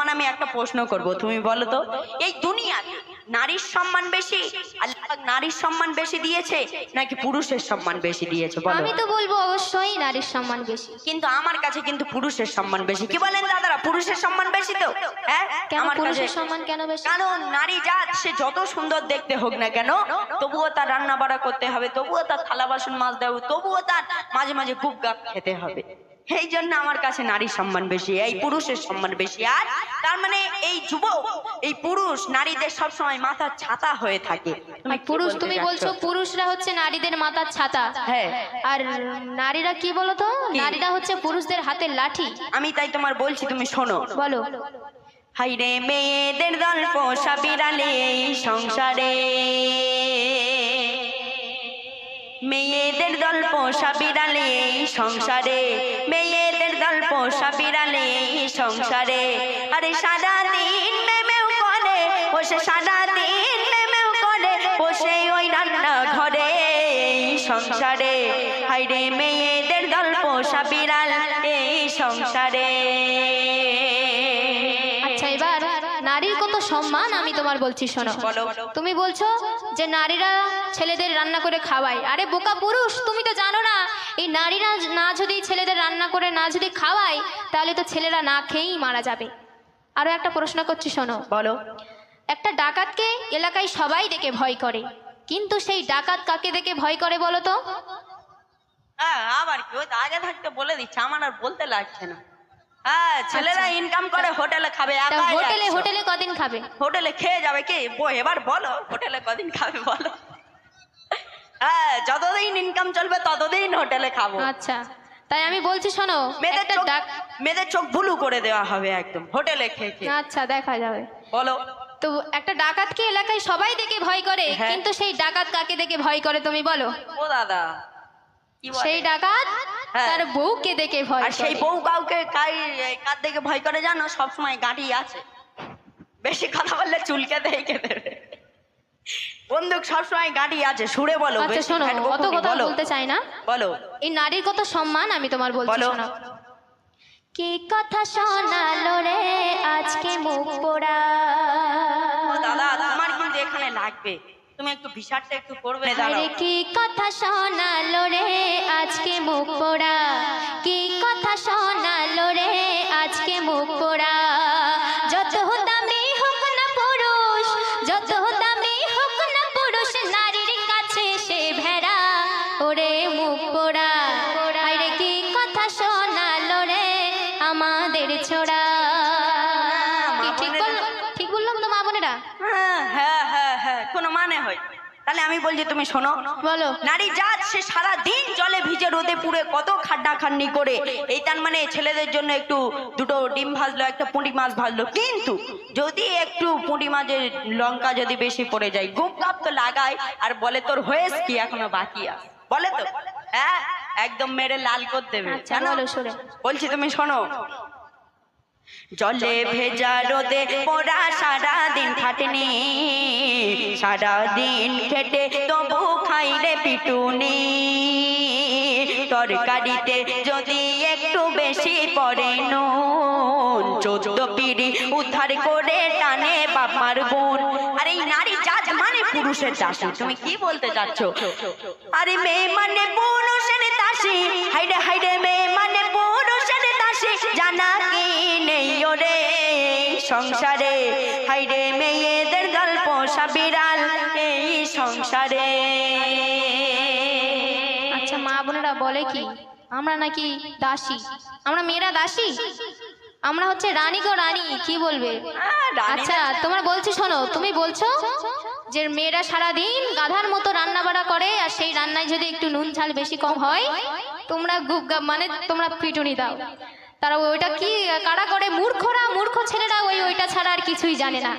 সম্মান আমি একটা প্রশ্ন করব, তুমি বলো তো, এই দুনিয়া নারীর সম্মান বেশি, আল্লাহ নারীর সম্মান বেশি দিয়েছে নাকি পুরুষের সম্মান বেশি দিয়েছে? বলো। আমি তো বলবো অবশ্যই নারীর সম্মান বেশি। কিন্তু আমার কাছে কিন্তু পুরুষের সম্মান বেশি। কি বলেন দাদারা, পুরুষের সম্মান বেশি তো? হ্যাঁ, কেন আমার কাছে পুরুষের সম্মান কেন বেশি? কারণ নারী জাত সে যত সুন্দর দেখতে হোক না কেন, তবুও তার রান্না বাড়া করতে হবে, তবুও তার থালা বাসন মাজতে হবে, তবুও তার মাঝে মাঝে গুপ গাপ খেতে হবে। এই জন্য আমার কাছে নারীর সম্মান বেশি, এই পুরুষের সম্মান বেশি। আর তার মানে এই যুবক, এই পুরুষ নারীদের সবসময় মাথার ছাতা হয়ে থাকে। পুরুষ, তুমি বলছো পুরুষরা হচ্ছে নারীদের মাথার ছাতা, হ্যাঁ, আর নারীরা কি বলতো, নারীরা হচ্ছে পুরুষদের হাতের লাঠি। আমি তাই তোমার বলছি, তুমি শোনো। বলো। হাইরে মেয়েদের দল পোষা বিড়ালে এই সংসারে, মেয়েদের দল পোষা বিড়ালে এই সংসারে, মেয়েদের দল পোষা বিড়ালে এই সংসারে। আরে সারাদিন মেমেও করে বসে, সারাদিন মেমেও করে বসে ওই রান্না ঘরে এই সংসারে। হাইরে মেয়েদের দল পোষা বিড়াল এই সংসারে। আচ্ছা, এবার নারীর কত সম্মান আমি তোমার বলছি, শোনো। বলো। তুমি বলছো যে নারীরা ছেলেদের রান্না করে খাওয়ায়। আরে বোকা পুরুষ, তুমি তো জানো না এই নারীরা না যদি ছেলেদের রান্না করে না যদি খাওয়ায়, তাহলে তো ছেলেরা না খেয়েই মারা যাবে। আরো একটা প্রশ্ন করছি, শোনো। বলো। একটা ডাকাতকে এলাকায় সবাই দেখে ভয় করে, কিন্তু সেই ডাকাত কাকে দেখে ভয় করে বলো তো? হ্যাঁ, আবার কি, ওই তো আগে থাকতে বলে দিচ্ছে, আমার আর বলতে লাগছে না। হ্যাঁ, ছেলেরা ইনকাম করে হোটেলে খাবে, তা হোটেলে হোটেলে কদিন খাবে? হোটেলে খেয়ে যাবে কি? এবার বলো, হোটেলে কদিন খাবে বলো? হ্যাঁ, যতদিন ইনকাম চলবে ততদিন হোটেলে খাবো। আচ্ছা, তাই আমি বলছি শোনো, মেয়েদের চোখ বুলু করে দেওয়া হবে একদম হোটেলে খেয়ে খেয়ে। আচ্ছা, দেখা যাবে। বলো। তো একটা ডাকাতকে এলাকায় সবাই দেখে ভয় করে, হ্যাঁ। কিন্তু সেই ডাকাত কাকে দেখে ভয় করে তুমি বলো? ও দাদা, কি বলে? সেই ডাকাত হ্যাঁ। তার বউকে দেখে ভয় আর সেই করে। বউ কাউকে কার দেখে ভয় করে জানো? সবসময় গাঁটি আছে, বেশি কথা বললে চুলকে দেখে দেবে। বন্দুক সবসময় গাঁটি আছে, সুরে বলো। আচ্ছা বেশি শোনো, ফ্যাট অত বকুনি, কথা বলো। বলতে চাই না। বলো। এই নারীর কত সম্মান আমি তোমার বলছি, বলো। শোনো। কি কথা শোনালো রে আজকে মুখ পোড়া। ও দাদা, তোমার কিন্তু এখানে লাগবে, তুমি একটু ভিসারটা একটু করবে। আরে কি কথা শোনালো রে আজকে মুখ পোড়া, কি কথা শোনালো রে আজকে মুখ পোড়া। যত দামি হোক না পুরুষ, যত দামি হোক না পুরুষ, নারীর কাছে সে ভেড়া। ওরে মুখ পোড়া, আরে কি কথা শোনালো রে আমাদের ছোড়া। কি ঠিক বললাম তো মা বোনেরা? হ্যাঁ হ্যাঁ হ্যাঁ হ্যাঁ, কোনো মানে হয়। তাহলে আমি বলছি, তুমি শোনো। বলো। নারী জাত সে সারা দিন জলে ভিজে রোদে পুড়ে কত খাড্ডা খান্নি করে, এই তার মানে ছেলেদের জন্য একটু দুটো ডিম ভাজলো, একটা পুঁটি মাছ ভাজলো, কিন্তু যদি একটু পুঁটি মাছের লঙ্কা যদি বেশি পড়ে যায়, গুপ গাপ তো লাগায় আর বলে তোর হয়েছে কি, এখনো বাকি আছে, বলে তো। হ্যাঁ, একদম মেরে লাল করে দেবে। আচ্ছা, বলো শুনে। বলছি, তুমি শোনো। জলে ভেজা রোদে পোড়া সারা দিন খাটেনি, সারা দিন খেটে তবু খাই রে পিটুনি। তরকারিতে যদি একটু বেশি পড়ে নুন, 14 পিঁড়ি উদ্ধার করে টানে বাপার গুণ। আর এই নারী জাত মানে পুরুষের দাসী। তুমি কি বলতে চাচ্ছ? আরে মেয়ে মানে পুরুষের দাসী, হাইরে হাইরে মেয়ে মানে পুরুষের দাসী, জানা কি নেই ওরে সংসারে। হাইরে মেয়েদের দল পোষা বিড়াল এই সংসারে। আচ্ছা, মা বোনেরা বলে কি আমরা নাকি দাসী? আমরা মেয়েরা দাসী? আমরা হচ্ছে রানী গো রানী, কি বলবে? আচ্ছা, তোমরা বলছি শোনো, তুমি বলছো যে মেয়েরা সারাদিন গাধার মতো রান্না বাড়া করে, আর সেই রান্নায় যদি একটু নুন ঝাল বেশি কম হয় তোমরা গুপ গাপ মানে তোমরা পিটুনি দাও। তারা ওইটা কি কারা করে? মূর্খরা, মূর্খ ছেলেরা ওইটা ছাড়া আর কিছুই জানে না।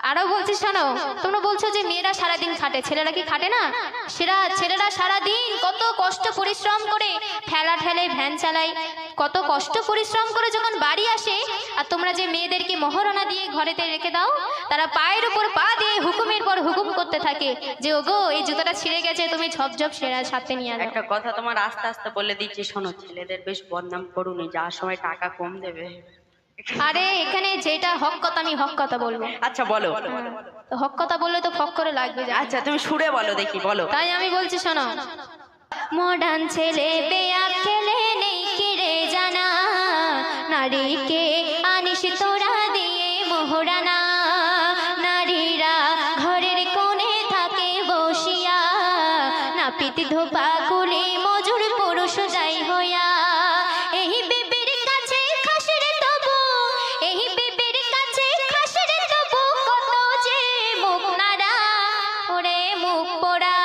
আরো বলছি শোনো, তোমরা বলছো যে মেয়েরা সারাদিন খাটে, ছেলেরা কি খাটে না? ছেলেরা সারাদিন কত কষ্ট পরিশ্রম করে, ঠেলা ঠেলে ভ্যান চালায়, কত কষ্ট পরিশ্রম করে যখন বাড়ি আসে, আর তোমরা যে মেয়েদেরকে মহারণা দিয়ে ঘরেতে রেখে দাও, তারা পায়ের উপর পা দিয়ে হুকুমের পর হুকুম করতে থাকে যে ওগো এই জুতোটা ছিঁড়ে গেছে, তুমি ঝপঝপ সেরা সাথে নিয়ে আনো। একটা কথা তোমার আস্তে আস্তে বলে দিচ্ছি, শোনো। ছেলেদের বেশ বদনাম করুনি, যাওয়ার সময় টাকা কম দেবে। আরে এখানে যেটা হক কথা আমি হক কথা বলবো। আচ্ছা বলো। তো হক কথা বললে তো ফক করে লাগবে জানো। আচ্ছা তুমি সুরে বলো দেখি, বলো। তাই আমি বলছি শোনো, মডার্ন ছেলে বেয়া খেলে নেই কিরে জানা, নারীকে আনিস তোরা দিয়ে মোহরানা, নারীরা ঘরের কোণে থাকে বসিয়া, নাপিত ধোপা কুলি মজুর পুরুষ যাই হইয়া, এই বিবির কাছে খাসের তবু, এই বিবির কাছে খাসের তবু, কত যে মুখ নাড়া ওরে মুখ পোড়া,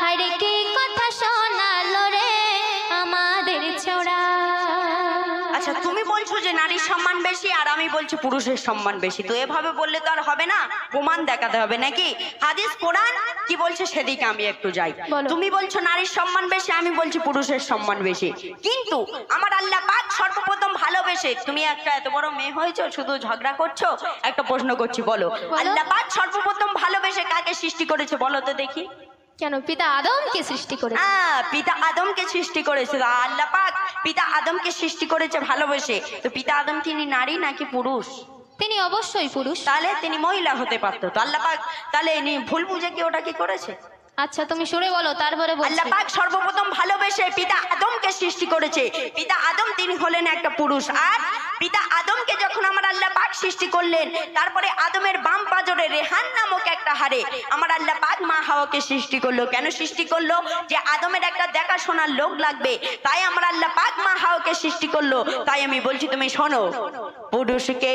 হায়রে কি কথা শোনালো রে আমাদের ছোড়া। আচ্ছা তুমি বলছো যে নারীর সম্মান বেশি আর আমি বলছি পুরুষের সম্মান বেশি, তো এভাবে বললে তো আর হবে না, প্রমাণ দেখাতে হবে নাকি? হাদিস কোরআন কি বলছে সেদিকে আমি একটু যাই। বলো। তুমি বলছো নারীর সম্মান বেশি, আমি বলছি পুরুষের সম্মান বেশি, কিন্তু আমার আল্লাহ পাক সর্বপ্রথম ভালোবেসে, তুমি একটা এত বড় মেয়ে হয়েছো শুধু ঝগড়া করছো, একটা প্রশ্ন করছি বলো, আল্লাহ পাক সর্বপ্রথম ভালোবেসে কাকে সৃষ্টি করেছে বলো তো দেখি? কেন পিতা আদমকে সৃষ্টি করেছে। পিতা আদমকে সৃষ্টি করেছে, আল্লাহ পাক পিতা আদমকে সৃষ্টি করেছে ভালোবেসে, তো পিতা আদম তিনি নারী নাকি পুরুষ? তিনি অবশ্যই পুরুষ। তাহলে তিনি মহিলা হতে পারতো, তো আল্লাহ পাক তাহলে ভুল বুঝে কি ওটা কি করেছে? আচ্ছা তুমি সরে বলো তারপরে বলছি। আল্লাহ পাক সর্বপ্রথম ভালোবেসে পিতা আদমকে সৃষ্টি করেছে, পিতা আদম তিনি হলেন একটা পুরুষ, আর পিতা আদমকে যখন আমার আল্লাহ পাক সৃষ্টি করলেন, তারপরে আদমের বাম পাজরে রেহান নামক একটা হাড়ে আমার আল্লাহ পাক মা হাওয়াকে সৃষ্টি করলো। কেন সৃষ্টি করলো? যে আদমের একটা দেখাশোনার লোক লাগবে, তাই আমার আল্লাহ পাক মা হাওয়াকে সৃষ্টি করলো। তাই আমি বলছি তুমি শোনো, পুরুষকে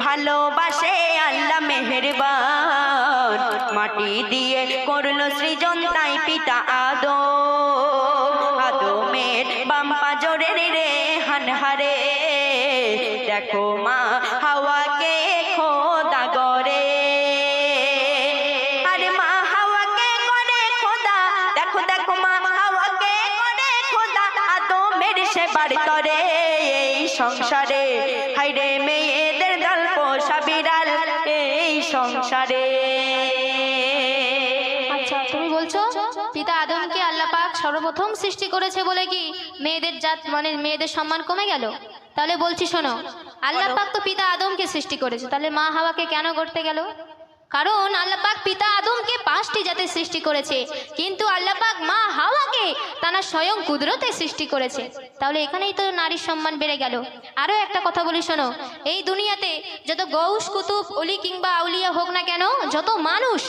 ভালোবাসে আল্লাহ মেহেরবান, মাটি দিয়ে করলো সৃজন তাই পিতা আদম, আদমের বাম পাজরের রেহান হারে দেখো মা হাওয়াকে খোদা গরে, আরে মা হাওয়াকে করে খোদা, দেখো দেখো মা হাওয়াকে করে খোদা, আদমের সেবার করে এই সংসারে, হায়রে মেয়েদের দল পোষা বিড়াল এই সংসারে। আচ্ছা তুমি বলছো পিতা আদমকে আল্লাহ পাক সর্বপ্রথম সৃষ্টি করেছে বলে কি মেয়েদের জাত মানে মেয়েদের সম্মান কমে গেল? তাহলে বলছি শোনো, আল্লাহ পাক তো পিতা আদমকে সৃষ্টি করেছে, তাহলে মা হাওয়াকে কেন করতে গেল? কারণ আল্লাহ পাক পিতা আদমকে 5টি জাতের সৃষ্টি করেছে, কিন্তু আল্লাহ পাক মা হাওয়াকে তারা স্বয়ং কুদরতে সৃষ্টি করেছে, তাহলে এখানেই তো নারীর সম্মান বেড়ে গেল। আরো একটা কথা বলি শোনো, এই দুনিয়াতে যত গৌস কুতুব অলি কিংবা আউলিয়া হোক না কেন, যত মানুষ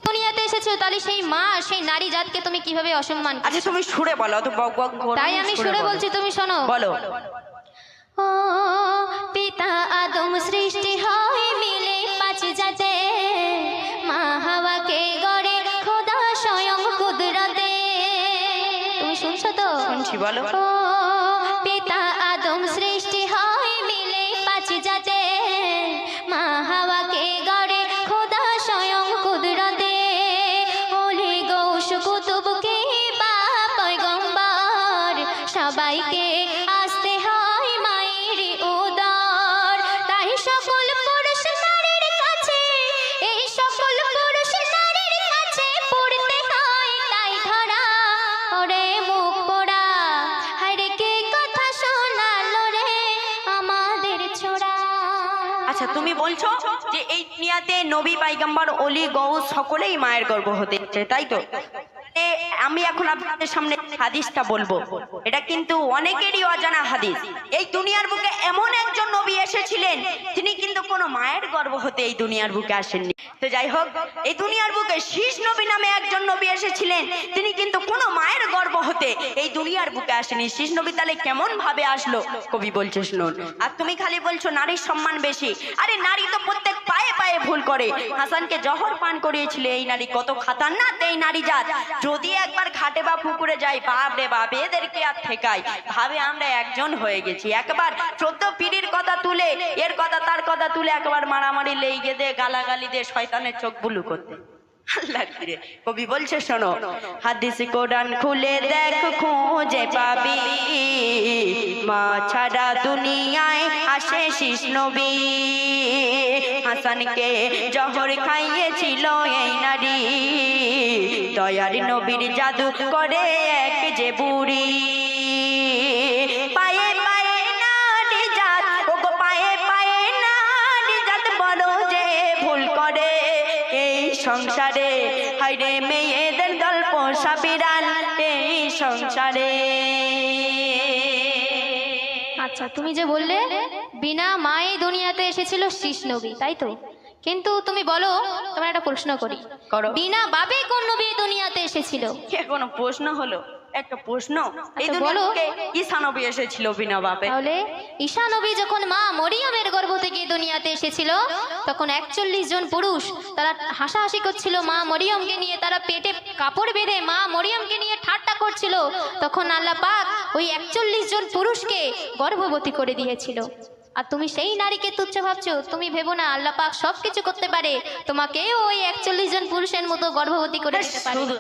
দুনিয়াতে এসেছো, তাহলে সেই মা সেই নারী জাতকে তুমি কিভাবে অসম্মান করছো? আচ্ছা তুমি সুরে বলো, অত বক বক করো না, তাই আমি সুরে বলো। বলছি তুমি শোনো, বলো। ও পিতা আদম সৃষ্টি হয় মিলে 5 জাতে, মা হাওয়াকে গড়ে খোদা স্বয়ং কুদরতে। তুমি শুনছো তো? শুনছি, বলো। ও পিতা আদম সৃষ্টি হয় মিলে 5 জাতে, মা হাওয়াকে গড়ে খোদা স্বয়ং কুদরতে, ওলি গৌস কুতুবকে বা পয়গম্বর সবাইকে আসতে হয় মায়ের উদর, তাই সকল পুরুষ নারীর কাছে, এই সকল পুরুষ নারীর কাছে পড়তে হয় তাই ধরা ওরে মুখ পোড়া, হায়রে কে কথা শোনালো রে আমাদের ছোড়া। আচ্ছা তুমি বলছো যে এই দুনিয়াতে নবী পয়গম্বর অলি গৌস সকলেই মায়ের গর্ভ হতে ইচ্ছে, তাই তো? আমি এখন আপনাদের সামনে হাদিসটা বলবো, এটা কিন্তু অনেকেরই অজানা হাদিস। এই দুনিয়ার বুকে এমন একজন নবী এসেছিলেন, তিনি কিন্তু কোনো মায়ের গর্ভ হতে এই দুনিয়ার বুকে আসেননি। তো যাই হোক, এই দুনিয়ার বুকে শীষ নবী নামে একজন নবী এসেছিলেন, তিনি কিন্তু কোনো মায়ের গর্ভ হতে এই দুনিয়ার বুকে আসেনি। শীষ নবী তাহলে কেমন ভাবে আসলো? কবি বলছে শুনুন। আর তুমি খালি বলছো নারীর সম্মান বেশি, আরে নারী তো প্রত্যেক পায়ে পায়ে ভুল করে। হাসানকে জহর পান করিয়েছিল এই নারী, কত খাতারনাক এই নারী জাত। যদি একবার ঘাটে বা পুকুরে যাই, বাপ রে বাপ, এদেরকে আর ঠেকাই, ভাবে আমরা একজন হয়ে গেছি। একবার 14 পিড়ির কথা তুলে, এর কথা তার কথা তুলে একবার মারামারি লেগে দে, গালাগালি দে, শয়তানের চোখ বুলু করতে। আল্লাহ রে, কবি বলছে শোনো, হাদিস কোরআন খুলে দেখ খুঁজে পাবি, মা ছাড়া দুনিয়ায় আসে শিশ নবী। হাসানকে জহর খাইয়েছিল এই নারী, দয়ার নবীর জাদু করে এক যে বুড়ি। পায়ে পায়ে নারী জাত, ওগো পায়ে পায়ে নারী জাত বড় যে ভুল করে এই সংসারে, হায়রে মেয়েদের গল্প সাবিরান এই সংসারে। আচ্ছা, তুমি যে বললে বিনা মায়ে দুনিয়াতে এসেছিল শীষ নবী, তাই তো? কিন্তু তুমি বলো, তোমার একটা প্রশ্ন করি, করো। বিনা বাবে কোন নবী এই দুনিয়াতে এসেছিল? কোনো প্রশ্ন হলো? একটা প্রশ্ন। এই আচ্ছা, বলো। দুনিয়াতে ঈসা নবী এসেছিল বিনা বাপে। তাহলে ঈসা নবী যখন মা মরিয়মের গর্ভ থেকে দুনিয়াতে এসেছিল, তখন 41 জন পুরুষ তারা হাসাহাসি করছিল মা মরিয়মকে নিয়ে, তারা পেটে কাপড় বেঁধে মা মরিয়মকে নিয়ে ঠাট্টা করছিল। তখন আল্লাহ পাক ওই 41 জন পুরুষকে গর্ভবতী করে দিয়েছিল। আর তুমি সেই নারীকে তুচ্ছ ভাবছো? তুমি ভেবো না আল্লাহ পাক সবকিছু করতে পারে, তোমাকেও ওই 41 জন পুরুষের মতো গর্ভবতী করে দিতে পারে।